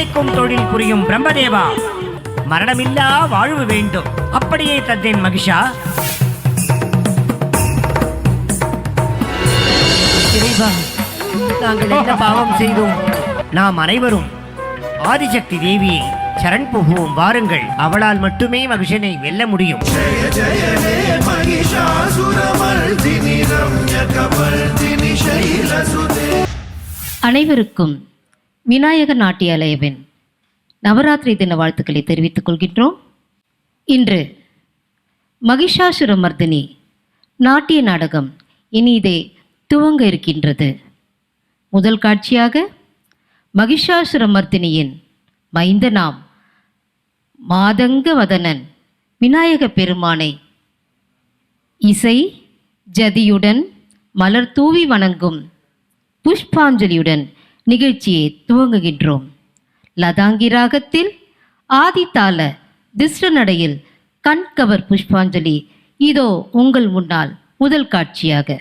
படைக்கும் தொழில் புரியும் பிரம்மதேவா, மரணமில்லா வாழ்வு வேண்டும். அப்படியே தந்தேன் மகிஷா. இறைவா, நாங்கள் என்ன பாவம் செய்தோம்? நாம் அனைவரும் ஆதிசக்தி தேவியை சரண் புகுவோம். வாருங்கள், அவளால் மட்டுமே மகிஷனை வெல்ல முடியும். அனைவருக்கும் விநாயகர் நாட்டிய அலையவின் நவராத்திரி தின வாழ்த்துக்களை தெரிவித்துக் கொள்கின்றோம். இன்று மகிஷாசுரமர்தினி நாட்டிய நாடகம் இனிதே துவங்க இருக்கின்றது. முதல் காட்சியாக மகிஷாசுரமர்தினியின் மைந்தனாம் மாதங்க வதனன் விநாயக பெருமானை இசை ஜதியுடன் மலர் தூவி வணங்கும் புஷ்பாஞ்சலியுடன் நிகழ்ச்சியை துவங்குகின்றோம். லதாங்கி ராகத்தில் ஆதித்தாள திஸ்ர நடையில் கண்கவர் புஷ்பாஞ்சலி இதோ உங்கள் முன்னால் முதல் காட்சியாக.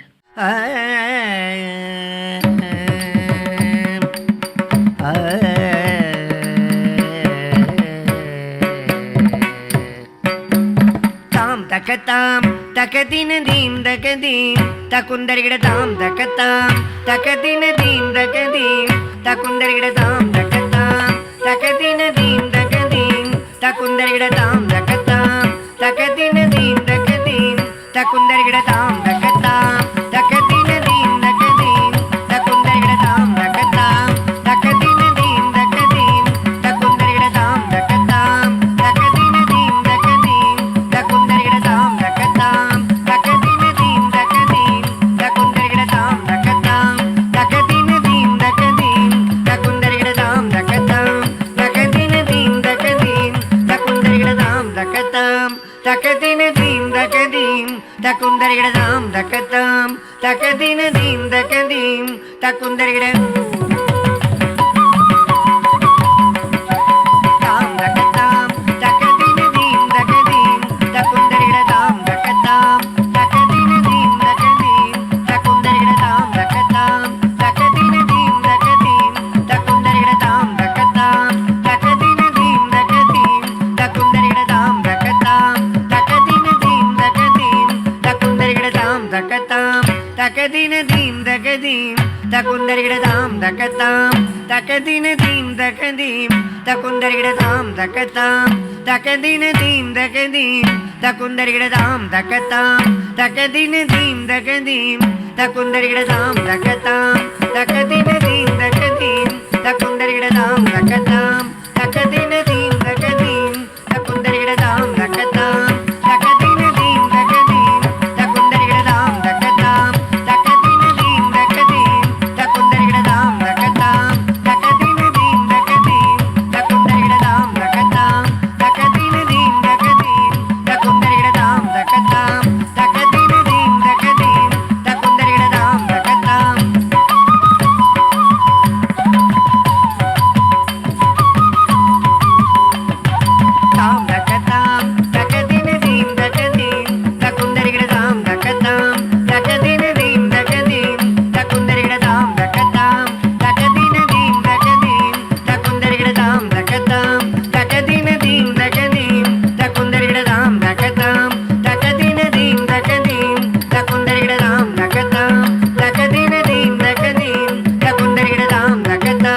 தக்கத்தாம் தக்கதின தீம் தகதீம் தகுந்தரிகிடதாம் தக்கத்தாம் தக்கதின தீம் தகதீம் தகுந்தரிகிடதாம் தக்கத்தாம் தக்கதின தீம் தகதீம் தகுந்தரிகிடதாம் தக்கத்தாம் தக்கதின தீம் தகதீம் தகுந்தரிகிடதாம் தக்கத்தாம் தக்கதின தீம் தகதீம் தகுந்தரிகிடதாம் தக்கத்தாம் தக்கதின தீம் தகதீம் தகுந்தரிகிடதாம் தக்கத்தாம் தக்கதின தீம் தகதீம் தகுந்தரிகிடதாம் தக்கத்தாம் தக்கதின தீம் தகதீம் தகுந்தரிகிடதாம் தக்கத்தாம் தக்கதின தீம் தகதீம் தகுந்தரிகிடதாம் தக்கத்தாம் தக்கதின தீம் தகதீம் தகுந்தரிகிடதாம் தக்கத்தாம் தக்கதின தீம் தகதீம் தகுந்தரிகிடதாம் தக்கத்தாம் தக்கதின தீம் தகதீம் தகுந்தரிகிட தகதின தீம் தகதீம் தகுந்தரிகிடதாம் தக்கத்தாம் தகதின தீம் தகதீம் தகுந்தரிகிடதாம் தக்கத்தாம் தகதின தீம் தகதீம் தகுந்தரிகிடதாம் தக்கத்தாம் தகதின தீம் தகதீம் தகுந்தரிகிடதாம் தக்கத்தாம் தகதின தீம் தகதீம் தகுந்தரிகிடதாம் தக்கத்தாம் தகதின தீம் தகதீம் தகுந்தரிகிடதாம் தக்கத்தாம் தகதின தீம் தகதீம் தகுந்தரிகிடதாம் தக்கத்தாம் தகதின தீம் தகதீம் தகுந்தரிகிடதாம் தக்கத்தாம் தகதின தீம் தகதீம் தகுந்தரிகிடதாம் தக்கத்தாம் தகதின தீம் தகதீம் தகுந்தரிகிடதாம் தக்கத்தாம் தகதின தீம் தகதீம் தகுந்தரிகிடதாம் தக்கத்தாம் தாம் தக்கத்தாம் தகதின தீம் தகதீம் தகுந்தரிகிடதாம் தக்கத்தாம் தகதின தீம் தகதீம் தகுந்தரிகிடதாம் தக்கத்தாம் தகதின தீம் தகதீம் தகுந்தரிகிடதாம் தக்கத்தாம் தகதின தீம் தகதீம் தகுந்தரிகிடதாம் தக்கத்தாம் தகதின தீம் தகதீம் தகுந்தரிகிடதாம் தக்கத்தாம் தகதின தீம் தகதீம் தகுந்தரிகிடதாம் தக்கத்தாம்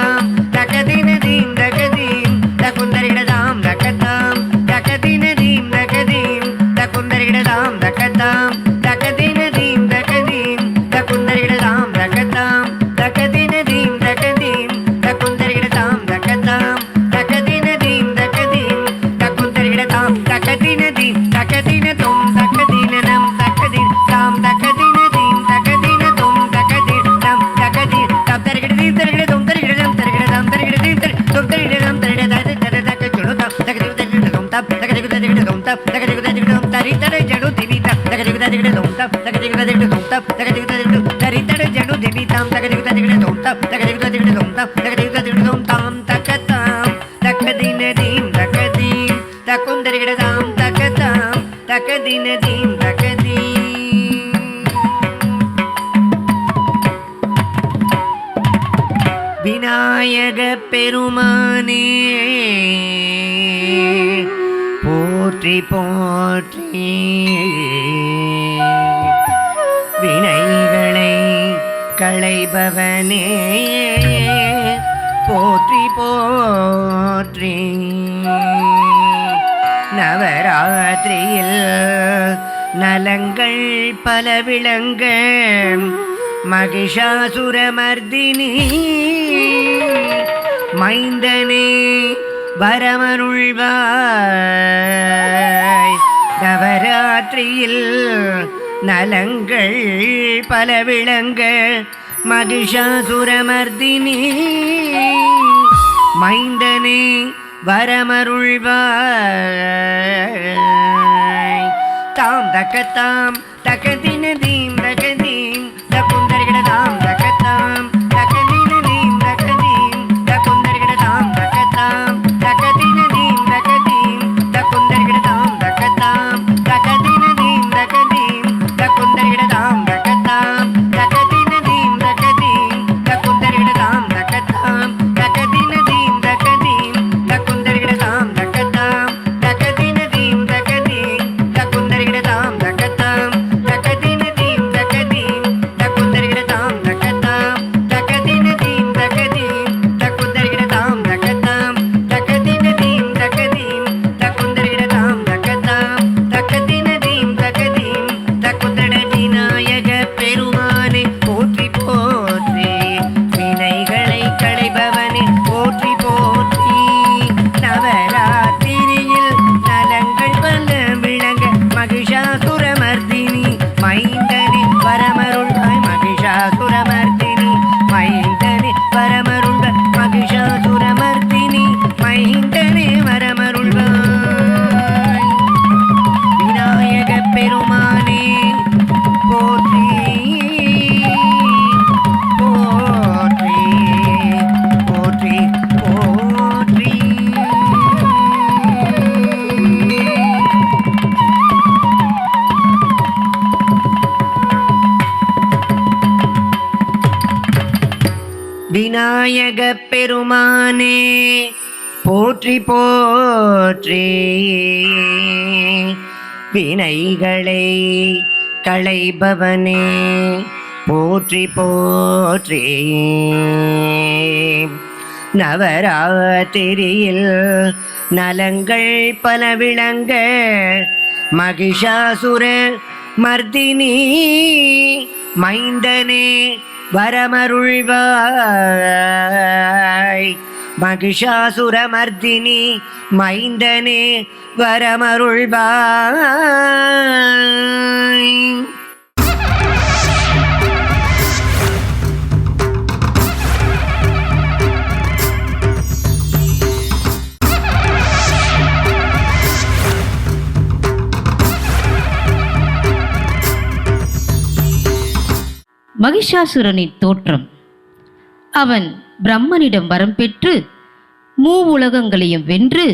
தகதின தீம் தகதீம் தகுந்தரிகிடதாம் தக்கத்தாம் தகதின தீம் தகதீம் தகுந்தரிகிடதாம் தக்கத்தாம் தகதின தீம் தகதீம் தகுந்தரிகிடதாம் தக்கத்தாம் தகதின தீம் தகதீம் தகுந்தரிகிடதாம் தக்கத்தாம் தகதின தீம் தகதீம் தகுந்தரிகிடதாம் தகதின தீம் தகதின தொம் தகதின நம் தகதின் தாம் தகதின தீம் தகதின தொம் தகதின் நம் தகதின் தாம் தரிகிடதீம் தரிகிடதொம் தரிகிடதம் தரிகிடதாம் தரிகிடதீம் தொம் தரிகிடதம் தரிகிடதாது தரதக சுடுதாம் தகதிகுததிகிடதொம் தாம் தகதிகுததிகிடதொம் தாம் தகதிகுததிகிடதொம் தரிதட ஜடு திவிதாம் தகதிகுததிகிடதொம் தாம் தகதிகுததிகிடதொம் தாம் தகதிகுததிகிடதொம் தரிதட ஜடு திவிதாம் தகதிகுததிகிடதொம் தாம் தகதிகுததிகிடதொம் தாம் தகதிகுததிகிடதொம் தாம் தக்கத்தாம் தகதின தீம் தகதீம் தகுந்தரிகிடதாம் தக்கத்தாம் தகதின தீம் தகதீம் விநாயக விநாயக பெருமானே போற்றி போற்றி. வினைகளை களைபவனே போற்றி போற்றி. நவராத்திரியில் நலங்கள் பல விளங்க மகிஷாசுரமர்தினி மைந்தனே வரமருள்வாய். நவராத்திரியில் நலங்கள் பல விளங்க மகிஷாசுரமர்தினி மைந்தனே வரமருள்வாய். தாம் தக்கத்தாம் தக்கதினதீம் தகதீம் தக்குந்தரிகிடதாம் தக்கத்தாம் தக்கதினதீம் தகதீம் தக்குந்தரிகிடதாம் தக்கத்தாம் தக்கதினதீம் தகதீம் தக்குந்தரிகிடதாம் தக்கத்தாம் தக்கதினதீம் தகதீம் தக்குந்தரிகிடதாம் தக்கத்தாம் தக்கதினதீம் தகதீம் தக்குந்தரிகிடதாம் தக்கத்தாம் தக்கதினதீம் தகதீம் தக்குந்தரிகிடதாம் தக்கத்தாம் தக்கதினதீம் தகதீம் தக்குந்தரிகிடதாம் தக்கத்தாம் தக்கதினதீம் தகதீம் தக்குந்தரிகிடதாம் தக்கத்தாம் தக்கதினதீம் தகதீம் தக்குந்தரிகிடதாம் தக்கத்தாம் தக்கதினதீம் தகதீம் தக்குந்தரிகிடதாம் தக்கத்தாம் தக்கதினதீம் தகதீம் தக்குந்தட. விநாயக பெருமானே போற்றி போற்றி. வினைகளை களைபவனே போற்றி போற்றி. நவராத்திரியில் நலங்கள் பல விளங்க மகிஷாசுரமர்தினி மைந்தனி வரமருள்வாய். மகிஷாசுரமர்தினி மைந்தனி வரமருள்வாய். மகிஷாசுரமர்தினி மைந்தனி வரமருள்வாய். விநாயக பெருமானே போற்றி போற்றி போற்றி போற்றி. விநாயக பெருமானே போற்றி போற்றி. வினைகளை களைபவனே போற்றி போற்றி. நவராத்திரியில் நலங்கள் பல விளங்க மகிஷாசுர மர்தினி மைந்தனே வரமருள்வாய். மகிஷாசுரமர்தினி மைந்தனே வரமருள்வாய். மகிஷாசுரனின் தோற்றம். அவன் பிரம்மனிடம் வரம் பெற்று மூவுலகங்களையும் வென்று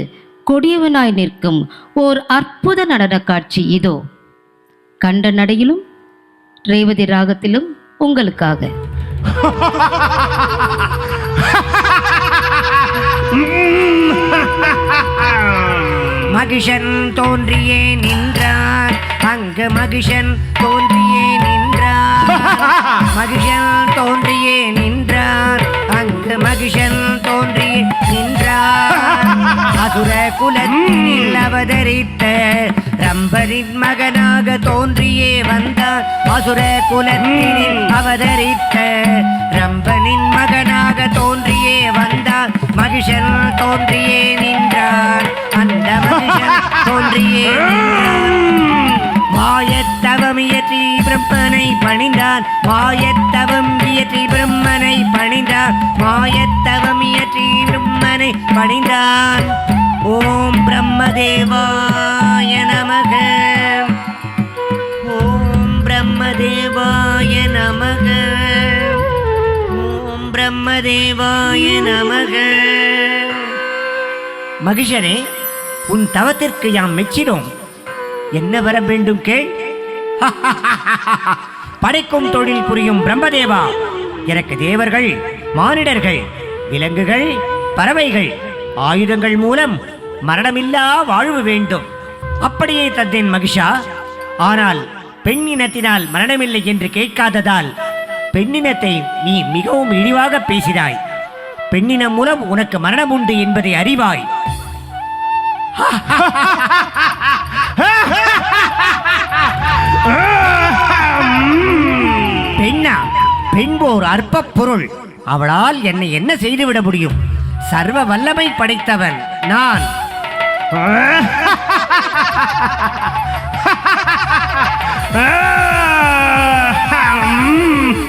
கொடியவனாய் நிற்கும் ஓர் அற்புத நடன காட்சி இதோ. கண்ட நடையிலும் ரேவதி ராகத்திலும் உங்களுக்காக. மகிஷன் தோன்றியே நின்றான், அங்கு மகிஷன் தோன்றியே நின்றான். மகிஷன் தோன்றியே நின்றான், அங்கு மகிஷன் தோன்றியே நின்றான். அசுர குலத்தில் அவதரித்த ரம்பரின் மகனாக தோன்றியே வந்தான். அசுர குலத்தில் அவதரித்த ரம்பனின் மகனாக தோன்றியே வந்தான். மகிஷன் தோன்றியே நின்றான், அந்த மகிஷன் தோன்றியே மாயத்தவம் இயற்றி பிரம்மனை பணிந்தான். மாயத்தவம் இயற்றி பிரம்மனை பணிந்தான். மாயத்தவம் இயற்றி பிரம்மனை பணிந்தான். ஓம் பிரம்மதேவாய நமக. ஓம் பிரம்மதேவாய நமக. ஓம் பிரம்மதேவாய நமக. மகிஷனே, உன் தவத்திற்கு யாம் மெச்சினோம். என்ன வர வேண்டும் கேள். படைக்கும் தொழில் புரியும் பிரம்மதேவா, எனக்கு தேவர்கள், மானிடர்கள், விலங்குகள், பறவைகள், ஆயுதங்கள் மூலம் மரணமில்லா வாழ்வு வேண்டும். அப்படியே தந்தேன் மகிஷா. ஆனால் பெண் இனத்தினால் மரணமில்லை என்று கேட்காததால் பெண்ணினத்தை நீ மிகவும் இழிவாக பேசினாய். பெண்ணினம் மூலம் உனக்கு மரணம் உண்டு என்பதை அறிவாய். பெண்ணா? பெண்போர் அற்ப பொருள். அவளால் என்னை என்ன செய்துவிட முடியும்? சர்வ வல்லமை படைத்தவன் நான்.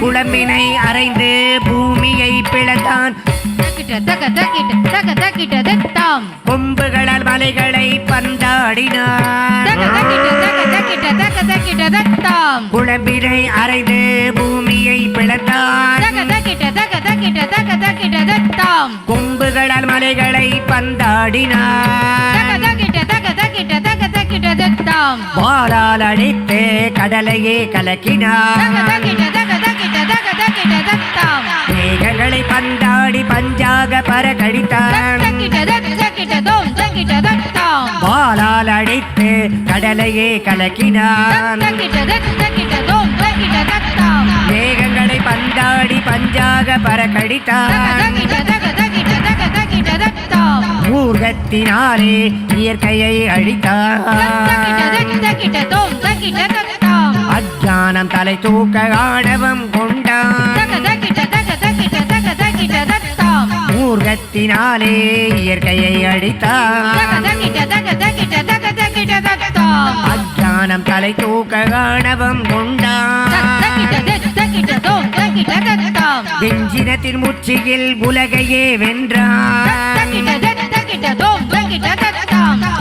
குழம்பினை அரைந்து பூமியை பிளந்தான். கொம்புகளால் மலைகளை பந்தாடினான். குழம்பினை அரைந்து பூமியை பிளந்தான். கொம்புகளால் மலைகளை பந்தாடினான். வாளால் அடித்து கடலையே கலக்கினான். மேகங்களை பந்தாடி பஞ்சாக பறக்கடித்தான். வாளால் அடித்து கடலையே கலக்கினான். மேகங்களை பந்தாடி பஞ்சாக பறக்கடித்தான். மூர்க்கத்தினாலே இயற்கையை அழித்தான். அஜானம் தலை தூக்க ஆணவம் கொண்டான். மூர்க்கத்தினாலே இயற்கையை அழித்தான். அஜானம் தலை தூக்க ஆணவம் கொண்டான். வெஞ்சினத்தின் முச்சியில் உலகையே வென்றான்.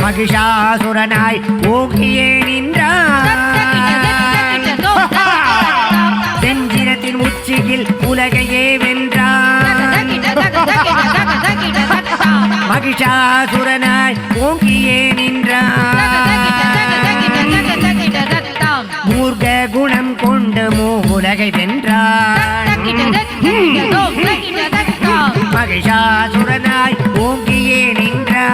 மகிஷாசுரனாய் ஓங்கியே நின்றான். வெஞ்சினத்தின் உச்சியில் உலகையே வென்றான். மகிஷாசுரனாய் ஓங்கியே நின்றான். மூர்க்க குணம் கொண்டு உலகை வென்றான். மகிஷாசுரனாய் ஓங்கியே நின்றான்.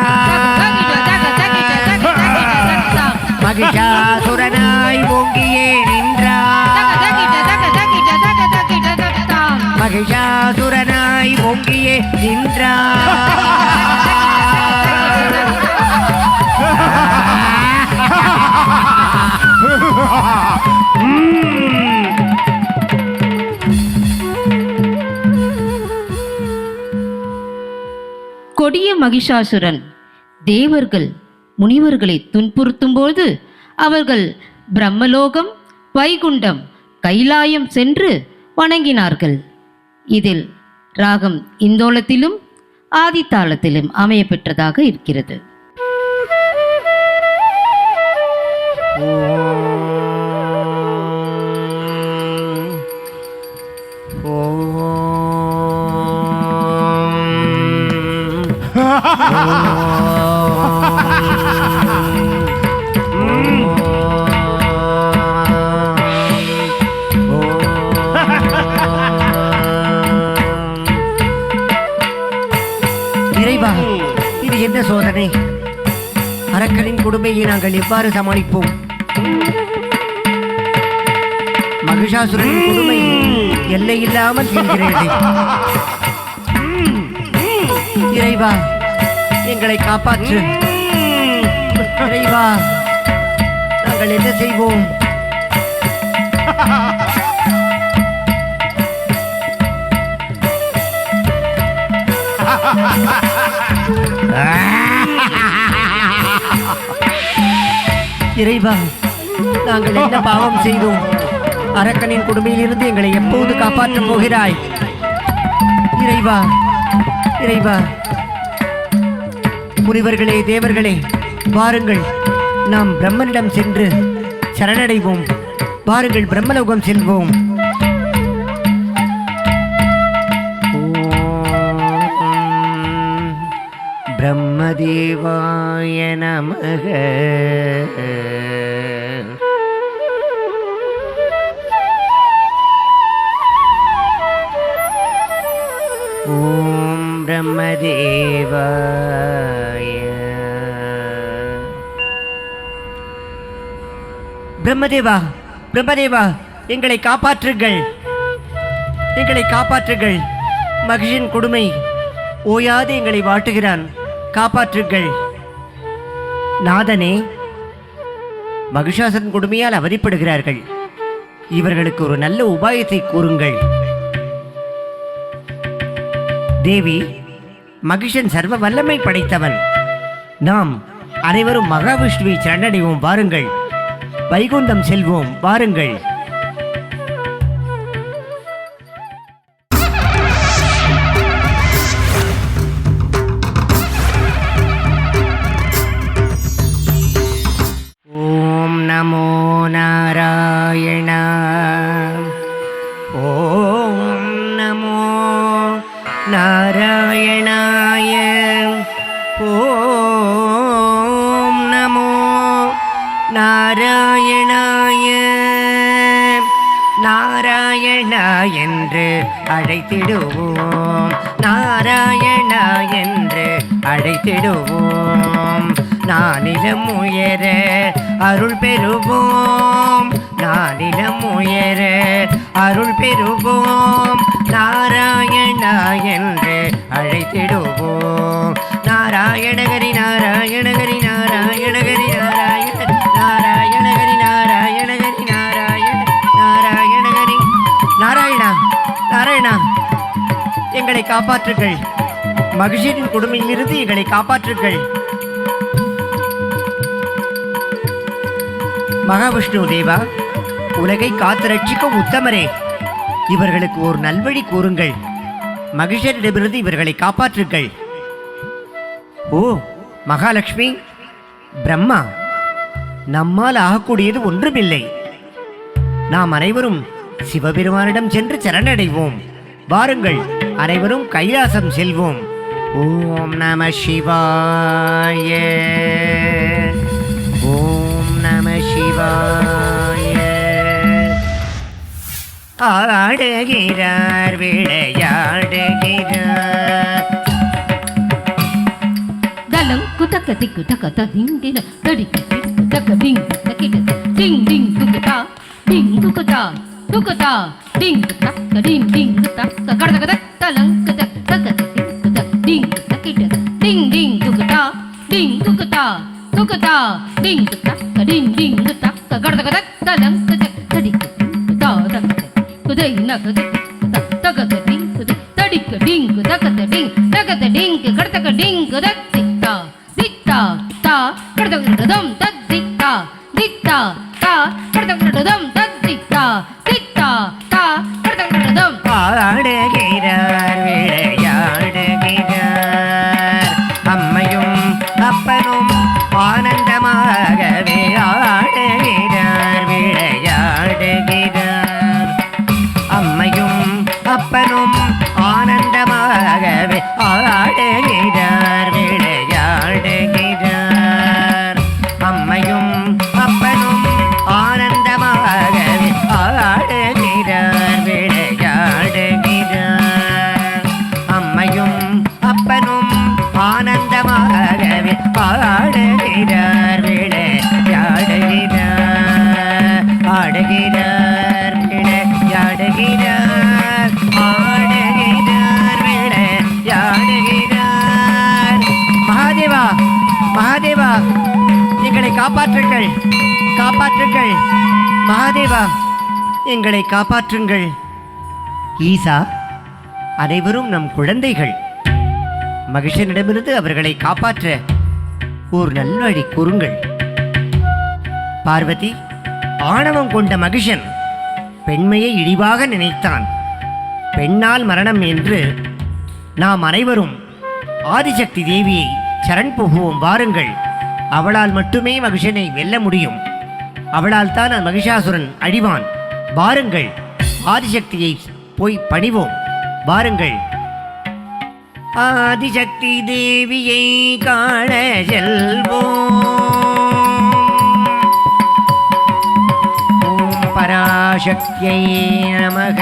மகிஷாசுரனாய் ஓங்கியே நின்றான். மகிஷாசுரனாய் ஓங்கியே நின்றான். கொடிய மகிஷாசுரன் தேவர்கள் முனிவர்களை துன்புறுத்தும் போது அவர்கள் பிரம்மலோகம், வைகுண்டம், கைலாயம் சென்று வணங்கினார்கள். இதில் ராகம் இந்தோளத்திலும் ஆதித்தாளத்திலும் அமைய பெற்றதாக இருக்கிறது. இறைவா, இது என்ன சோதனை? அரக்கனின் கொடுமையை நாங்கள் எவ்வாறு சமாளிப்போம்? மகிஷாசுரனின் கொடுமை எல்லையில்லாமல் இருக்கிறது. இறைவா, எங்களை காப்பாற்று. இறைவா, நாங்கள் என்ன செய்வோம்? இறைவா, நாங்கள் என்ன பாவம் செய்தோம்? அரக்கனின் கொடுமையிலிருந்து எங்களை எப்போது காப்பாற்றப் போகிறாய்? இறைவா, இறைவா, முனிவர்களே, தேவர்களே, வாருங்கள், நாம் பிரம்மனிடம் சென்று சரணடைவோம். வாருங்கள், பிரம்மலோகம் செல்வோம். பிரம்மதேவாய நமக. ஓம் பிரம்மதேவா, பிரம்மதேவா, எங்களை காப்பாற்றுங்கள், எங்களை காப்பாற்றுங்கள். மகிஷின் கொடுமை ஓயாது எங்களை வாட்டுகிறான், காப்பாற்றுங்கள். நாதனே, மகிஷாசன் கொடுமையால் அவதிப்படுகிறார்கள். இவர்களுக்கு ஒரு நல்ல உபாயத்தை கூறுங்கள். தேவி, மகிஷன் சர்வ வல்லமை படைத்தவன். நாம் அனைவரும் மகாவிஷ்ணுவை சரணடைவோம், வாருங்கள். வைகுந்தம் செல்வோம், வாருங்கள். ஓம் நமோ நாராயண. ஓம் நமோ நாராயணாய. ஓம் நமோ நாராயணாய. நாராயணா என்று அழைத்திடுவோம், நாராயணா என்று அழைத்திடுவோம். நானிலம் உயர அருள் பெறுவோம், நானிலம் உயர அருள் பெறுவோம். நாராயணா என்று அழைத்திடுவோம். நாராயணகரி நாராயணகரி நாராயணகரி நாராயண நாராயணகரி நாராயணகரி நாராயண நாராயணகரி. நாராயணா, நாராயணா, எங்களை காப்பாற்றுங்கள். மகிஷின் கொடுமையிலிருந்து எங்களை காப்பாற்றுங்கள். மகாவிஷ்ணு தேவா, உலகை காத்து ரட்சிக்கும் உத்தமரே, இவர்களுக்கு ஒரு நல்வழி கூறுங்கள். மகிஷரிடமிருந்து இவர்களை காப்பாற்றுங்கள். ஓ மகாலட்சுமி, பிரம்மா, நம்மால் ஆகக்கூடியது ஒன்றுமில்லை. நாம் அனைவரும் சிவபெருமானிடம் சென்று சரணடைவோம், வாருங்கள். அனைவரும் கைலாசம் செல்வோம். ஓம் நம சிவாய. ஓம் நம சிவாய. ஆடுகிறார், விளையாடுகிறார். தலம் குதக்க திக்கு தக்க திங்கின தடிக்க தக்க டிங் தக்கிட்ட டிங் டிங் குகதா டிங் குகதா குகதா டிங் தக்க டிங் டிங் தக்க கடதக தலம் குதக்க தக்க டிங் தக்கிட்ட டிங் டிங் குகதா டிங் குகதா குகதா டிங் தக்க டிங் டிங் தக்க கடதக தலம் குதக்க தடிக்க தக்க குதை நகத தக்க டிங் தடிக்க டிங் தக்க டிங் தக்க டிங் கடதக டிங் தக்க தித்தா தா கடதம் தத்தித்தா தித்தா தா கடதம் தத்தித்தா தித்தா தா கடதம். ஆடுகிறார், விளையாடுகிறார். அம்மையும் அப்பனும் ஆனந்தமாகவே ஆடுகிறார், விளையாடுகிறார். அம்மையும் அப்பனும் ஆனந்தமாகவே ஆடுகிறார், விளையாடுகிறார். அம்மையும் அப்பனும் ஆனந்தமாகவே ஆடுகிறார், விளையாடுகிறார். அம்மையும் அப்பனும் ஆனந்தமாகவே ஆடுகிறார், விளையாடுகிறார். ஆடுகிறார், விளையாடுகிறார். ஆடுகிறார், விளையாடுகிறார். மகாதேவா, மகாதேவா, எங்களை காப்பாற்றுங்கள், காப்பாற்றுங்கள். மகாதேவா, எங்களை காப்பாற்றுங்கள். ஈசா, அனைவரும் நம் குழந்தைகள். மகிஷனிடமிருந்து அவர்களை காப்பாற்ற ஒரு நல்வழி கூறுங்கள். பார்வதி, ஆணவம் கொண்ட மகிஷன் பெண்மையை இழிவாக நினைத்தான். பெண்ணால் மரணம் என்று நாம் அனைவரும் ஆதிசக்தி தேவியை சரண் புகுவோம், வாருங்கள். அவளால் மட்டுமே மகிஷனை வெல்ல முடியும். அவளால் தான் மகிஷாசுரன் அழிவான். வாருங்கள், ஆதிசக்தியை போய் பணிவோம், வாருங்கள். ஆதிசக்தி தேவியை காண செல்வோம். ஓம் பராசக்தியை நமக.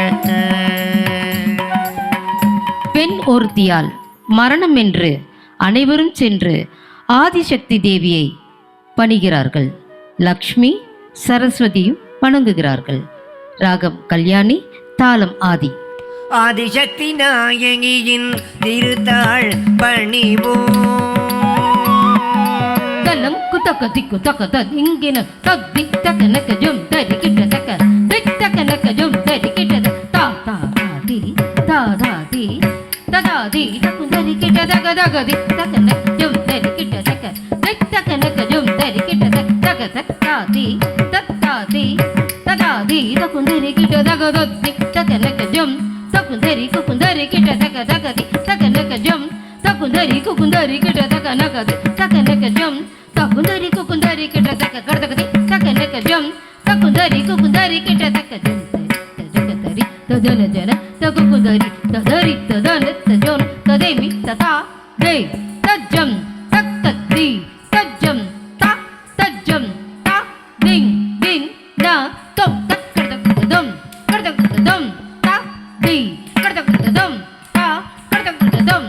பெண் ஒருத்தியால் மரணம் என்று அனைவரும் சென்று ஆதிசக்தி தேவியை பணிகிறார்கள். லக்ஷ்மி சரஸ்வதியும் வணங்குகிறார்கள். ராகம் கல்யாணி, தாளம் ஆதி. ஆதிசக்தி நாயகியின் திருத்தாள் பணிவோம். தலம் குத்தக்க திக்கு தக்க திங்கின தத்தி தக்க நக்க ஜும் தரி கிட்ட தக்க திக்க நக்க ஜும் தரி கிட்ட தா தா தி தா தா தி ததா தி தக்கு தரி கிட்ட தக தக தி தக்க நக்க ஜும் தரி கிட்ட தக்க திக்க நக்க ஜும் தரி கிட்ட தக்க தக்க தி தத்தா தி ததா தி தக்கு தரி கிட்ட தக தி தக்க நக்க ஜும் தக்கு தரி கிட்ட தக தக தி தக்க நக்க ஜும் தக்குந்தரி குக்குந்தரி கிட்ட தக்க நகது தக்க நக்க ஜம் தக்குந்தரி குக்குந்தரி கிட்ட தக்க கடதகதி தக்க நக்க ஜம் தக்குந்தரி குக்குந்தரி கிட்ட தக்க ஜம் தஜகதரி தஜன ஜன தகுக்குந்தரி ததரி ததன தஜோன் ததேமி ததா தே தஜம் தக்கதி தஜம் தா தஜம் தா திங் தின் நா தொம் தக்கடதம் கடதகதம் தா தி கடதகதம் தா கடதகதம்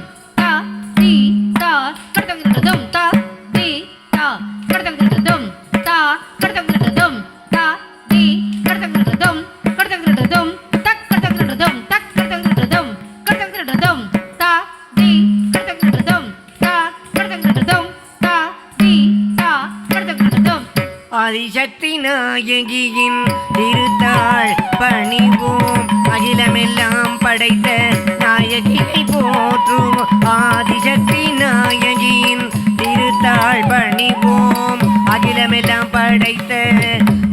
ஆதிசக்தி நாயகியின் திருத்தாள் பணிவோம். அகிலமெல்லாம் படைத்த நாயகியை போற்றுவோம். ஆதிசக்தி நாயகியின் திருத்தாள் பணிவோம். அகிலமெல்லாம் படைத்த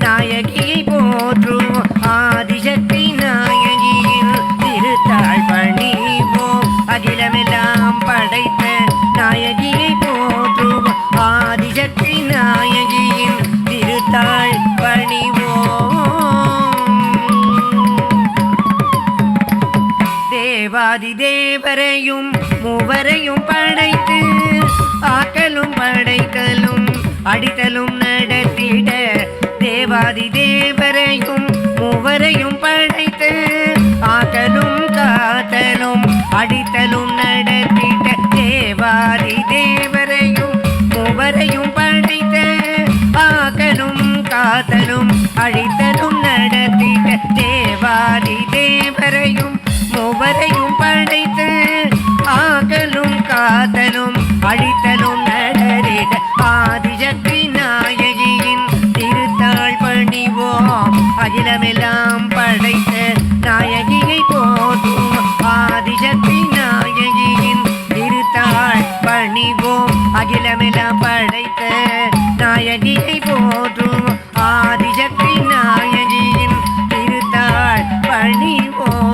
நாயகியை போற்றுவோம். ஆதிசக்தி நாயகியின் திருத்தாள் பணிவோம். அகிலமெல்லாம் படைத்த நாயகியை போற்றுவோம். ஆதிசக்தி நாயகியின் திருத்தாள் பணிவோம். தேவாதி தேவரையும் மூவரையும் படைத்து ஆக்கலும் படைத்தலும் அடித்தலும் நடத்திட. தேவாதி தேவரையும் மூவரையும் படைத்து ஆக்கலும் காத்தலும் அடித்தலும் நடத்திட. தேவாதி தேவரையும் மூவரையும் படைத்த ஆக்கலும் காத்தலும் அழித்தலும் நடத்திட. தேவாதி தேவரையும் மூவரையும் படைத்து ஆக்கலும் காத்தலும் அழித்தலும் நடத்திட. ஆதிசக்தி நாயகியின் திருத்தாள் பணிவோம். அகிலமெல்லாம் படைத்த நாயகியை போற்றுவோம். ஆதிசக்தி நாயகியின் திருத்தாள் பணிவோம். அகிலமெல்லாம் படைத்த நாயகியை போற்றுவோம். ஆதிசக்தி நாயகியின் திருத்தாள் பணிவோம்.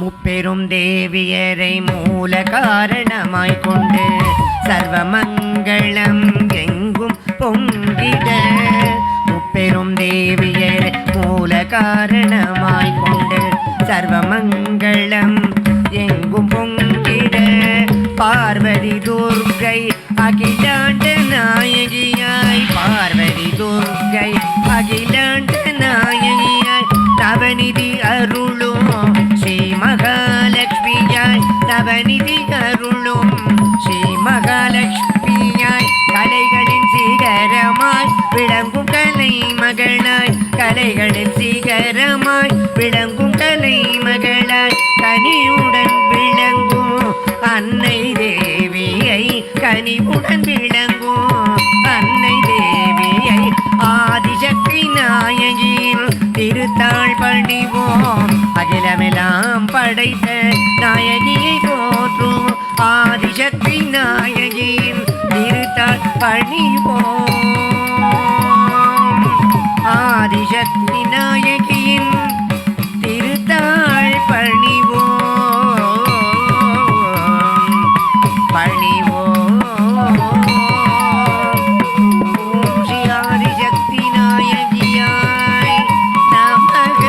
முப்பெரும் தேவியரை மூல காரணமாய் கொண்டு சர்வமங்களம் எங்கும் பொங்கிட. முப்பெரும் தேவியரை மூல காரணமாய் கொண்டு சர்வமங்களம் எங்கும் பொங்கிட. பார்வதி துர்க்கை அகிலாண்ட நாயகியாய். பார்வதி துர்க்கை அகிலாண்ட நாயகியாய். நவநிதி அருளும் ஸ்ரீ மகாலட்சுமியாய். நவநிதி அருளும் ஸ்ரீ மகாலட்சுமியாய். கலைகளின் சிகரமாய் விளங்கும் கலை மகளாய். கலைகளின் சிகரமாய் விளங்கும் கலை மகளாய். கனிவுடன் விளங்கும் அன்னை தேவியை. கனிவுடன் விளங்கும் அன்னை தேவியை. ஆதிசக்தி நாயகியின் திருத்தாள் பணிவோம். அகிலமெல்லாம் படைத்த நாயகியை போற்றுவோம். ஆதிசக்தி நாயகியின் திருத்தாள் பணிவோம். ஆதிசக்தி நாயகியின் திருத்தாள் பணிவோம். பணிவோம். ஓம் ஸ்ரீ ஆதிசக்தி நாயகியாய் நமக.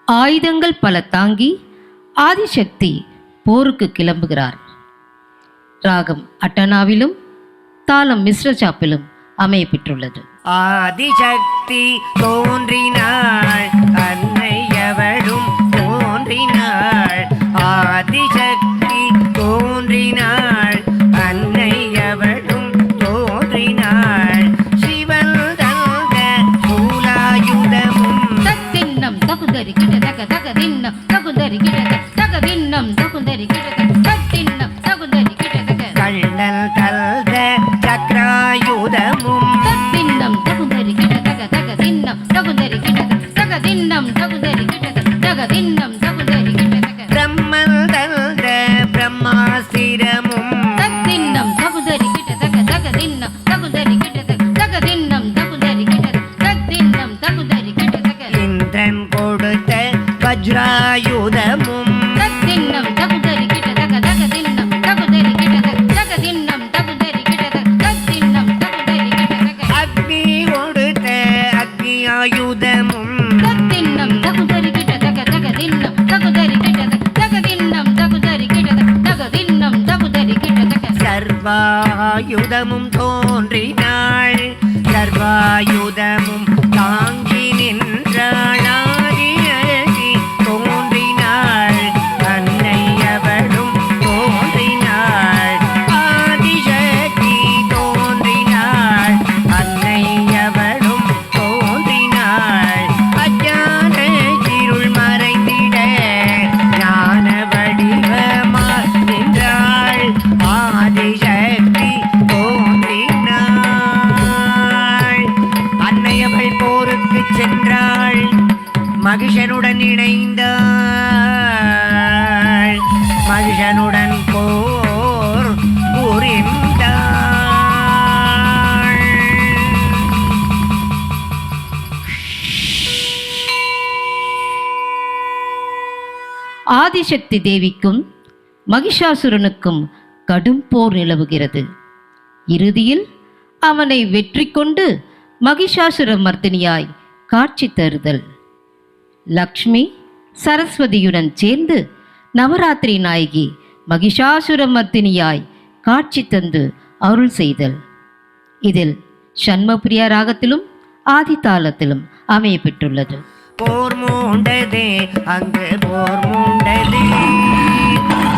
ஆயுதங்கள் பல தாங்கி ஆதிசக்தி போருக்கு கிளம்புகிறார். ராகம் அட்டனாவிலும் தாளம் மிஸ்ர சாப்பிலும் அமையப்பெற்றுள்ளது. ஆதிசக்தி தோன்றினாள், அன்னை அவளும் தோன்றினாள். ஆதிசக்தி தோன்றினாள், அன்னை அவளும் தோன்றினாள். சிவன் தந்த மூலாயுதமும் தத்தின்னம் தகுந்தரி கிட்ட தக தக தின்னம் தகுந்தரி கிட்ட தக தின்னம் தகுந்தரி கிட்ட தத்தின்னம் தகுந்தரி கிட்ட தக கள்ளல் தல்த சக்ராயுதமும் தத்தின்னம் தகுந்தரி கிட்ட தக தக தின்னம் தகுந்தரி கிட்ட தக தின்னம் தகுந்தரி கிட்ட தக தின்னம் தகுந்தரி கிட்ட தக பிரம்மன் தல்த பிரம்மாஸ்திரமும் தத்தின்னம் தகுந்தரி கிட்ட தக தக தின்னம் தகுந்தரி கிட்ட தக தின்னம் தகுந்தரி கிட்ட தத்தின்னம் தகுந்தரி கிட்ட தக இந்திரன் கொடுத்த வஜ்ராயுதமும் தத்தின்னம் தகுந்தரி கிட்ட தக தக தின்னம் தகுந்தரி கிட்ட தக தின்னம் தகுந்தரி கிட்ட தத்தின்னம் தகுந்தரி கிட்ட தக அக்னி கொடுத்த அக்னியாயுதமும் தத்தின்னம் தகுந்தரி கிட்ட தக தக தின்னம் தகுந்தரி கிட்ட தக தின்னம் தகுந்தரி கிட்ட தக தின்னம் தகுந்தரி கிட்ட தக சர்வாயுதமும் தோன்றினாள், சர்வாயுதமும் தாங்கி நின்றாள். ஆதிசக்தி தோன்றினாள், அன்னை அவளும் தோன்றினாள். ஆதிசக்தி தோன்றினாள், அன்னை அவளும் தோன்றினாள். அஞ்ஞான இருள் மறைந்திட ஞான வடிவமாய் நின்றாள். ஆதிசக்தி தோன்றினாள். அன்னையவள் போருக்கு சென்றாள், மகிஷனுடன் இணைந்தாள். மகிஷனுடன் போர் புரிந்தாள். ஆதிசக்தி தேவிக்கும் மகிஷாசுரனுக்கும் கடும் போர் நிலவுகிறது. இறுதியில் அவனை வெற்றி கொண்டு மகிஷாசுர மர்த்தினியாய் காட்சி தருதல். லக்ஷ்மி சரஸ்வதியுடன் சேர்ந்து நவராத்திரி நாயகி மகிஷாசுர மர்த்தினியாய் காட்சி தந்து அருள் செய்தல். இதில் சண்மபிரியா ராகத்திலும் ஆதிதாளத்திலும் அமையப்பெற்றுள்ளது. போர் மூண்டதே அங்கு போர் மூண்டதே,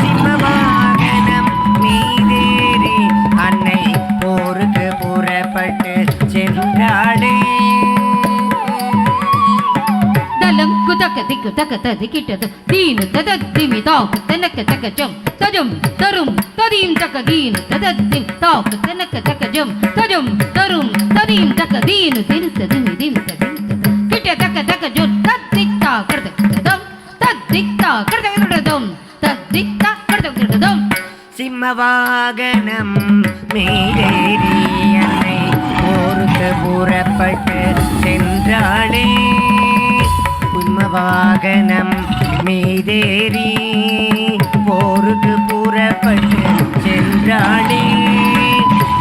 சிம்மவாகனம் மீதேறி அன்னை போருக்கு புறப்பட்டு சென்றாளே. தலம் குதக்க திக்கு தக்க ததி கிட்டது தீனு ததத்திமி தாக்கு தனக்க தக்கஜம் தஜம் தரும் ததீம் தக்க தீனு ததத்திம் தாக்கு தனக்க தக்கஜம் தஜம் தரும் ததீம் தக்க தீனு திருத்ததிமி திம் ததிம் கிட்ட தக்க தக்க ஜொன் தத்திக்தா கர்தம் தத்திக்தா கர்தம் தத்திக்தா கர்தம் சிம்மவாகனம் மீதேறி அன்னை போருக்கு புறப்பட்டு சென்றாளே. சிம்மவாகனம் மீதேறி போருக்கு புறப்பட்டு சென்றாளே.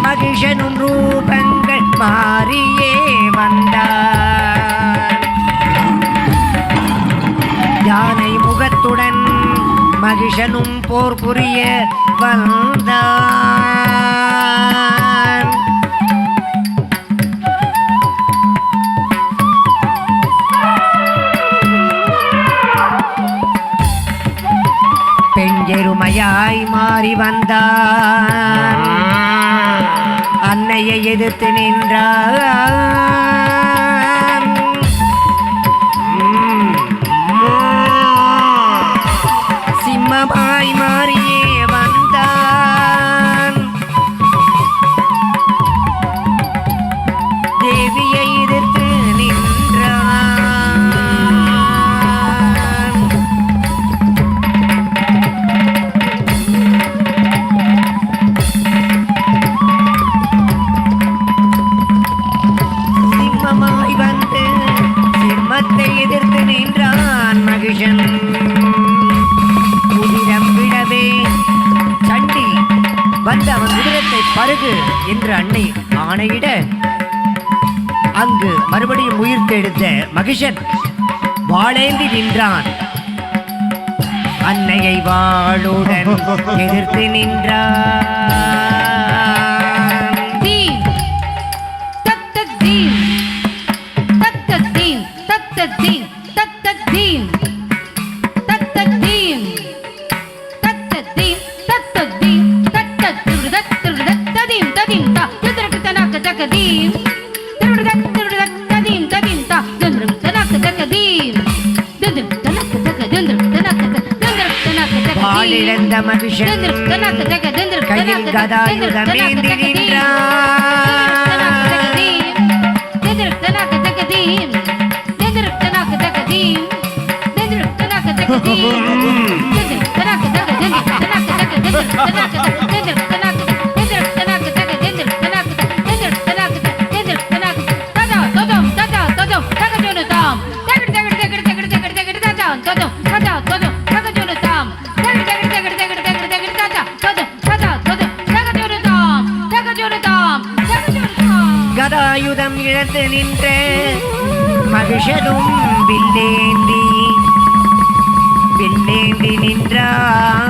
மகிஷனும் ரூபங்கள் மாறியே வந்தார். யானை முகத்துடன் மகிஷனும் போர் புரிய வந்தான். பெஞ்செருமையாய் மாறி வந்தான். அன்னையை எதிர்த்து நின்றான். சிம்மமாய் மாறியே வந்தான். தேவியை எதிர்த்து நின்றான். சிம்மமாய் வந்து சிம்மத்தை எதிர்த்து நின்றான் மகிஷன். உதிரம் விடவே சண்டி வந்து அவன் உதிரத்தை பருகு என்று அன்னை ஆணையிட, அங்கு மறுபடியும் உயிர் தெழுந்த மகிஷன் வாளேந்தி நின்றான். அன்னையை வாளுடன் எதிர்த்து நின்றான். தீம் தத்த தீம் தத்த தீம் தத்த தீம் தத்த தீம் தத்த தீம் தத்த தீம் தத்த தீம் தத்த திருடத் திருடத் ததீம் ததீம் தா திருடத் தனக்க தக்க தீம் திருடத் திருடத் ததீம் ததீம் தா திருடத் தனக்க தக்க தீம் திருடத் தனக்க தக்க திருடத் தனக்க திருடத் தனக்க தக்க வாளிழந்த மகிஷன் கையில் கதாயுதம் ஏந்தி கதாயுதம் இழந்து நின்ற மகிஷனும் வில்லேந்தி நின்றான்.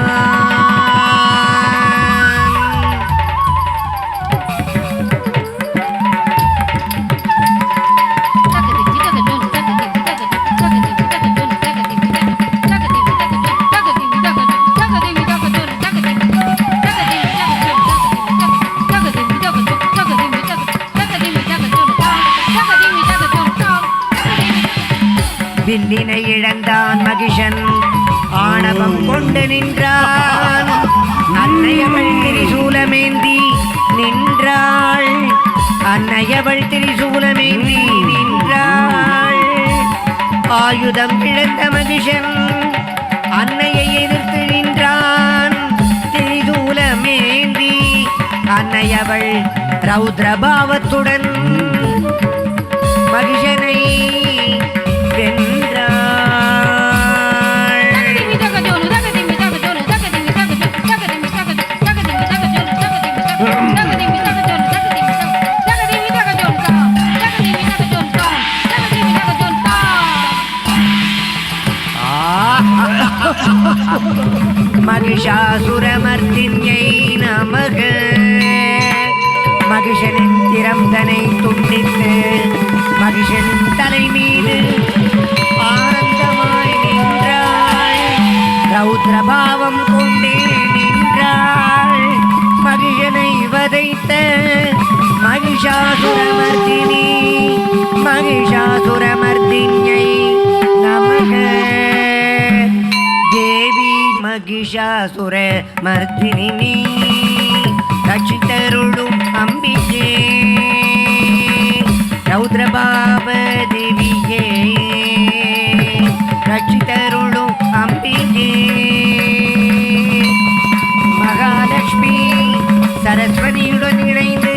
வில்லினை இழந்தான் மகிஷன், ஆணவம் கொண்டு நின்றான். அன்னையவள் திரிசூலமேந்தி நின்றாள். அன்னையவள் திரிசூலமேந்தி நின்றாள். ஆயுதம் இழந்த மகிஷன் அன்னையை எதிர்த்து நின்றான். திரிசூலமேந்தி அன்னையவள் ரௌத்ரபாவத்துடன் மகிஷனை மகிஷாசுரமர்த்தின்யை நமக. மகிஷனின் திறம்தனை துண்டித்து மகிஷனின் தலை மீது ஆனந்தமாய் நின்றாள். ரௌத்ரபாவம் கொண்டே நின்றாள். மகிஷனை வதைத்த மகிஷாசுரமர்த்தினி மகிஷாசுரமர்த்தின்யை நமக. தேவி மகிஷாசுரமர்த்தினி ரட்சித்தருளும் அம்பிகே. ரௌத்ரபாவ தேவியே ரட்சித்தருளும் அம்பிகே. மகாலட்சுமி சரஸ்வதியுடன் இணைந்து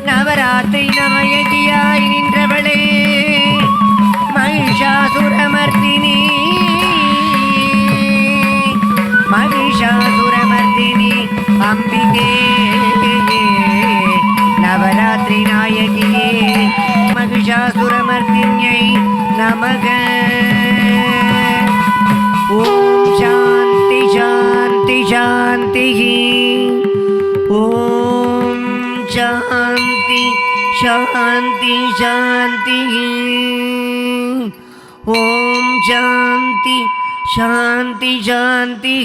நவராத்திரி நாயகியாய் நின்றவளே மகிஷாசுரமர்த்தினி மகிஷாசுரமர்த்தினி அம்பிகே. நவராத்திரி நாயகியே மகிஷாசுரமர்த்தின்யை நமக. ஓம் சாந்தி சாந்தி சாந்தி. ஓம் சாந்தி சாந்தி சாந்தி. ஓம் சாந்தி சாந்தி சாந்தி.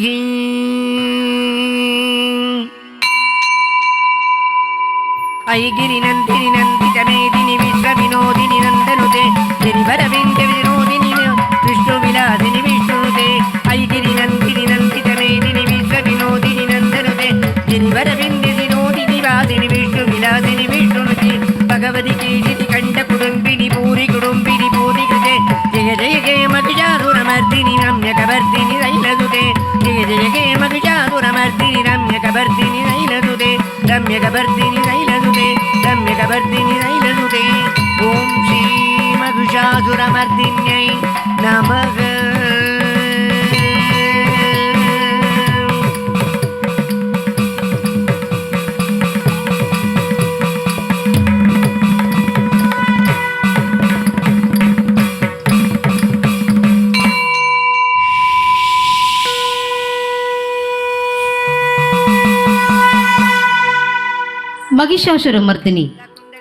ஐகிரி நந்தினி நந்தித மேதினி விஸ்வ வினோதினி நந்தனுதே திரிவரவிந்த வினோதினி விஷ்ணு விலாசினி விஷ்ணுதே. ஐகிரி நந்தினி நந்தித மேதினி விஸ்வ வினோதினி நந்தனுதே திரிவரவிந்த வினோதினி வாசினி விஷ்ணு விலாசினி விஷ்ணுதே. பகவதி கேசிதி கண்ட குடும்பினி பூரி குடும்பினி பூரி கிருதே. ஜெய ஜெய கே மகிஷாசுரமர்த்தினி ரம்யகவர்த்தினி தைலதுதே. ஜெய ஜெய கே மகிஷாசுரமர்த்தினி ரம்யகவர்த்தினி தைலதுதே. ரம்யகவர்த்தினி தைலதுதே. ரம்யகவர்த்தினி தைலதுதே. ஓம் ஸ்ரீ மகிஷாசுரமர்த்தின்யை நமக. மகிஷாசுரமர்த்தினி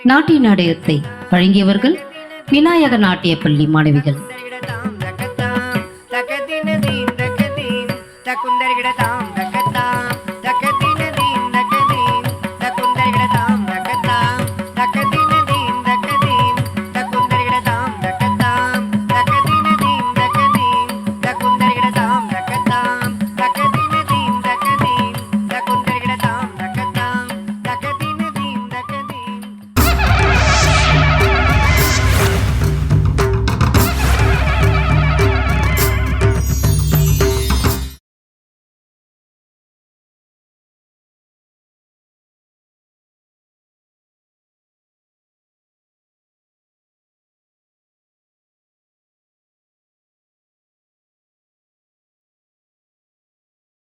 நாட்டிய நாடகத்தை வழங்கியவர்கள் விநாயக நாட்டிய பள்ளி மாணவிகள். தகுந்தரிகிடதாம்